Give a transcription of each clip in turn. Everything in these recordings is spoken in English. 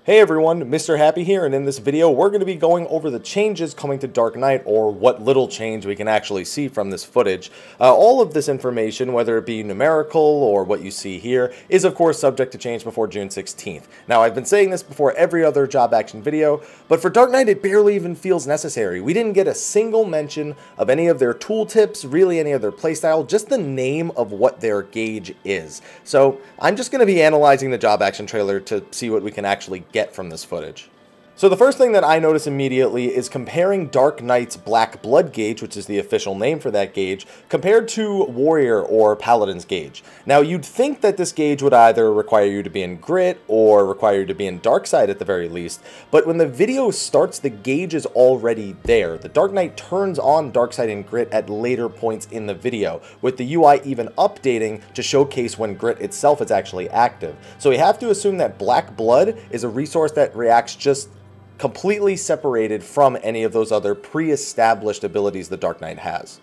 Hey everyone, Mr. Happy here, and in this video we're going to be going over the changes coming to Dark Knight, or what little change we can actually see from this footage. All of this information, whether it be numerical or what you see here, is of course subject to change before June 16th. Now, I've been saying this before every other job action video, but for Dark Knight it barely even feels necessary. We didn't get a single mention of any of their tooltips, really any of their playstyle, just the name of what their gauge is. So I'm just going to be analyzing the job action trailer to see what we can actually get from this footage. So the first thing that I notice immediately is comparing Dark Knight's Black Blood gauge, which is the official name for that gauge, compared to Warrior or Paladin's gauge. Now, you'd think that this gauge would either require you to be in Grit or require you to be in Dark Side at the very least, but when the video starts, the gauge is already there. The Dark Knight turns on Dark Side and Grit at later points in the video, with the UI even updating to showcase when Grit itself is actually active. So we have to assume that Black Blood is a resource that reacts just completely separated from any of those other pre-established abilities the Dark Knight has.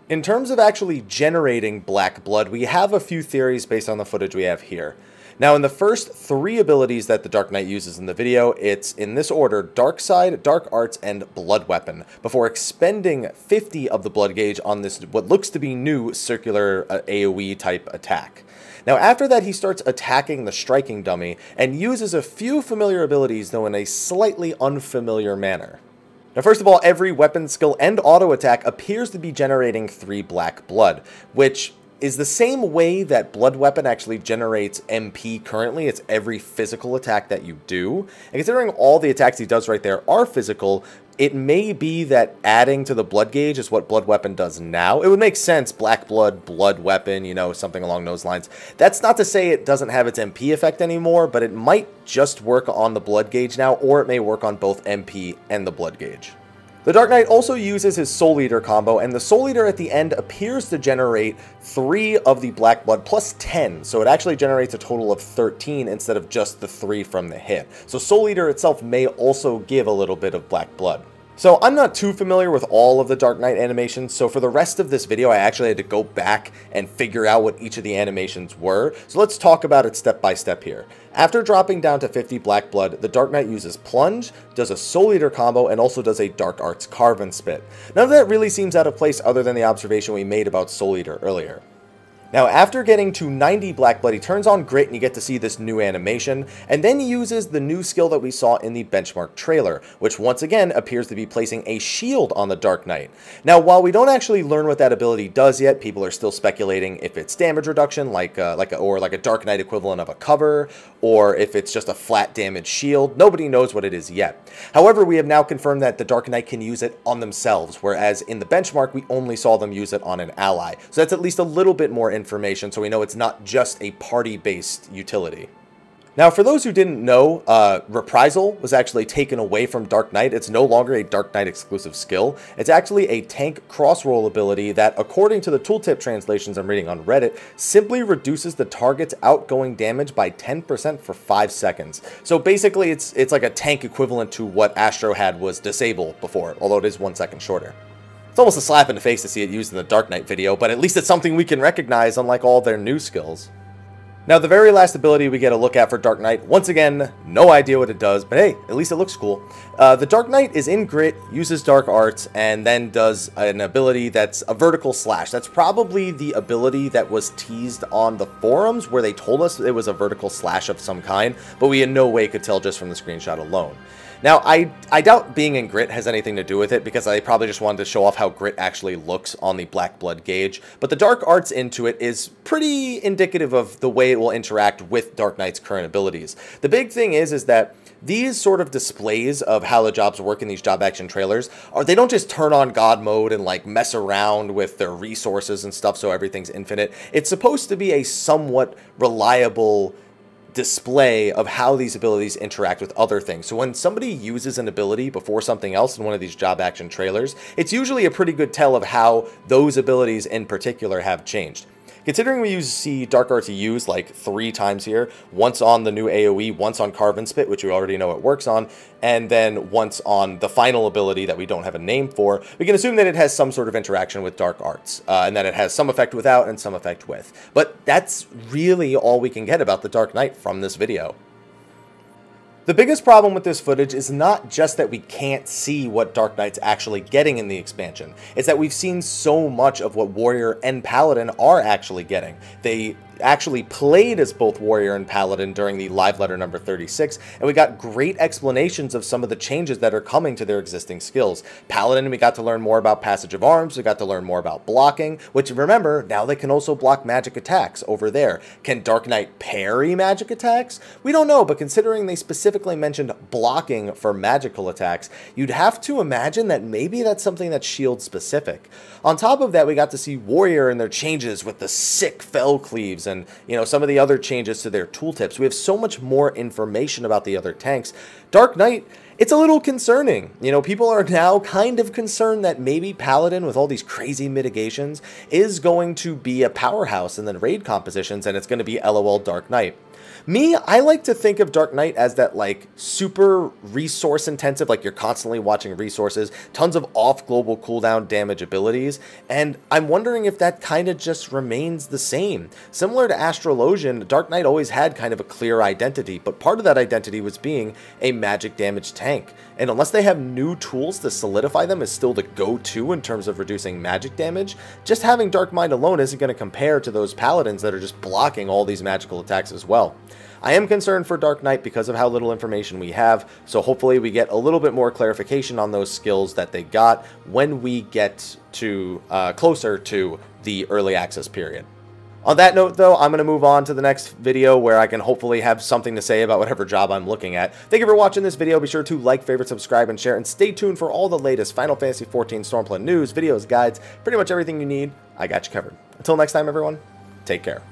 In terms of actually generating Black Blood, we have a few theories based on the footage we have here. Now, in the first three abilities that the Dark Knight uses in the video, it's in this order: Dark Side, Dark Arts, and Blood Weapon, before expending 50 of the Blood gauge on this what looks to be new circular AoE type attack. Now, after that, he starts attacking the striking dummy and uses a few familiar abilities, though in a slightly unfamiliar manner. Now, first of all, every weapon skill and auto attack appears to be generating 3 Black Blood, which is the same way that Blood Weapon actually generates MP currently. It's every physical attack that you do. And considering all the attacks he does right there are physical, it may be that adding to the blood gauge is what Blood Weapon does now. It would make sense, Black Blood, Blood Weapon, you know, something along those lines. That's not to say it doesn't have its MP effect anymore, but it might just work on the blood gauge now, or it may work on both MP and the blood gauge. The Dark Knight also uses his Soul Eater combo, and the Soul Eater at the end appears to generate 3 of the Black Blood plus 10, so it actually generates a total of 13 instead of just the 3 from the hit. So Soul Eater itself may also give a little bit of Black Blood. So I'm not too familiar with all of the Dark Knight animations, so for the rest of this video I actually had to go back and figure out what each of the animations were. So let's talk about it step by step here. After dropping down to 50 Black Blood, the Dark Knight uses Plunge, does a Soul Eater combo, and also does a Dark Arts Carve and Spit. None of that really seems out of place other than the observation we made about Soul Eater earlier. Now, after getting to 90 Black Blood, he turns on Grit and you get to see this new animation, and then he uses the new skill that we saw in the benchmark trailer, which once again appears to be placing a shield on the Dark Knight. Now, while we don't actually learn what that ability does yet, people are still speculating if it's damage reduction, like a Dark Knight equivalent of a cover, or if it's just a flat damage shield. Nobody knows what it is yet. However, we have now confirmed that the Dark Knight can use it on themselves, whereas in the benchmark, we only saw them use it on an ally. So that's at least a little bit more information, so we know it's not just a party-based utility. Now, for those who didn't know, Reprisal was actually taken away from Dark Knight. It's no longer a Dark Knight exclusive skill. It's actually a tank crossroll ability that, according to the tooltip translations I'm reading on Reddit, simply reduces the target's outgoing damage by 10% for 5 seconds. So basically, it's like a tank equivalent to what Astro had was Disable before, although it is 1 second shorter. It's almost a slap in the face to see it used in the Dark Knight video, but at least it's something we can recognize, unlike all their new skills. Now, the very last ability we get a look at for Dark Knight, once again, no idea what it does, but hey, at least it looks cool. The Dark Knight is in Grit, uses Dark Arts, and then does an ability that's a vertical slash. That's probably the ability that was teased on the forums, where they told us it was a vertical slash of some kind, but we in no way could tell just from the screenshot alone. Now, I doubt being in Grit has anything to do with it, because I probably just wanted to show off how Grit actually looks on the Black Blood gauge, but the Dark Arts into it is pretty indicative of the way it will interact with Dark Knight's current abilities. The big thing is that these sort of displays of how the jobs work in these job action trailers they don't just turn on God mode and like mess around with their resources and stuff so everything's infinite. It's supposed to be a somewhat reliable display of how these abilities interact with other things. So when somebody uses an ability before something else in one of these job action trailers, it's usually a pretty good tell of how those abilities in particular have changed. Considering we see Dark Arts used like 3 times here, once on the new AoE, once on Carve and Spit, which we already know it works on, and then once on the final ability that we don't have a name for, we can assume that it has some sort of interaction with Dark Arts, and that it has some effect without and some effect with. But that's really all we can get about the Dark Knight from this video. The biggest problem with this footage is not just that we can't see what Dark Knight's actually getting in the expansion, it's that we've seen so much of what Warrior and Paladin are actually getting. They actually played as both Warrior and Paladin during the live letter number 36, and we got great explanations of some of the changes that are coming to their existing skills. Paladin, we got to learn more about Passage of Arms, we got to learn more about blocking, which remember, now they can also block magic attacks over there. Can Dark Knight parry magic attacks? We don't know, but considering they specifically mentioned blocking for magical attacks, you'd have to imagine that maybe that's something that's shield specific. On top of that, we got to see Warrior and their changes with the sick fell cleaves and, you know, some of the other changes to their tooltips. We have so much more information about the other tanks. Dark Knight, it's a little concerning. You know, people are now kind of concerned that maybe Paladin, with all these crazy mitigations, is going to be a powerhouse in the raid compositions, and it's going to be LOL Dark Knight. Me, I like to think of Dark Knight as that, like, super resource intensive, like you're constantly watching resources, tons of off global cooldown damage abilities, and I'm wondering if that kind of just remains the same. Similar to Astrologian, Dark Knight always had kind of a clear identity, but part of that identity was being a magic damage tank. And unless they have new tools to solidify them as still the go-to in terms of reducing magic damage, just having Dark Mind alone isn't going to compare to those Paladins that are just blocking all these magical attacks as well. I am concerned for Dark Knight because of how little information we have, so hopefully we get a little bit more clarification on those skills that they got when we get to closer to the early access period. On that note, though, I'm going to move on to the next video where I can hopefully have something to say about whatever job I'm looking at. Thank you for watching this video. Be sure to like, favorite, subscribe, and share, and stay tuned for all the latest Final Fantasy XIV Stormblood news, videos, guides, pretty much everything you need. I got you covered. Until next time, everyone, take care.